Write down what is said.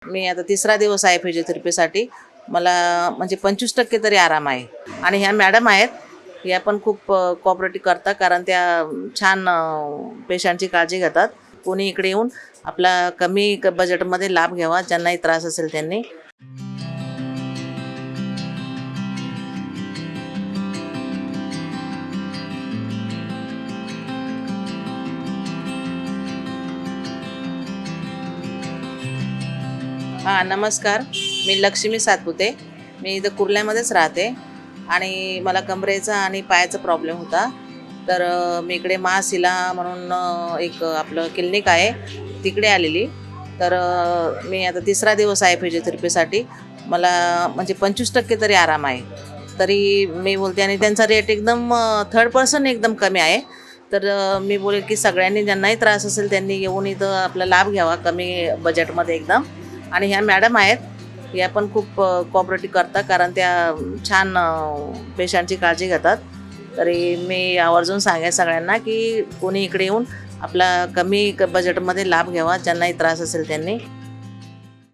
मी आता तिसरा दिवस आहे फिजिओथेरपीसाठी. मला म्हणजे 25% तरी आराम आहे. आणि ह्या मॅडम आहेत, ह्या पण खूप कोऑपरेटिव्ह करतात, कारण त्या छान पेशंटची काळजी घेतात. कोणी इकडे येऊन आपला कमी बजेटमध्ये लाभ घ्यावा, ज्यांनाही त्रास असेल त्यांनी. हां, नमस्कार. मी लक्ष्मी सातपुते. मी इथं कुर्ल्यामध्येच राहते आणि मला कमरेचा आणि पायाचा प्रॉब्लेम होता. तर मी इकडे महाशिला म्हणून एक आपलं क्लिनिक आहे, तिकडे आलेली. तर मी आता तिसरा दिवस आहे फिजिओथेरपीसाठी. मला म्हणजे 25% तरी आराम आहे. तरी मी बोलते आणि त्यांचा रेट एकदम थर्ड पर्सन एकदम कमी आहे. तर मी बोलेल की सगळ्यांनी ज्यांनाही त्रास असेल त्यांनी येऊन इथं आपला लाभ घ्यावा कमी बजेटमध्ये एकदम. आणि ह्या मॅडम आहेत, ह्या पण खूप कोऑपरेटिव्ह करतात, कारण त्या छान पेशंटची काळजी घेतात. तरी मी आवर्जून सांगेन सगळ्यांना की कोणी इकडे येऊन आपला कमी बजेटमध्ये लाभ घ्यावा, ज्यांनाही त्रास असेल त्यांनी.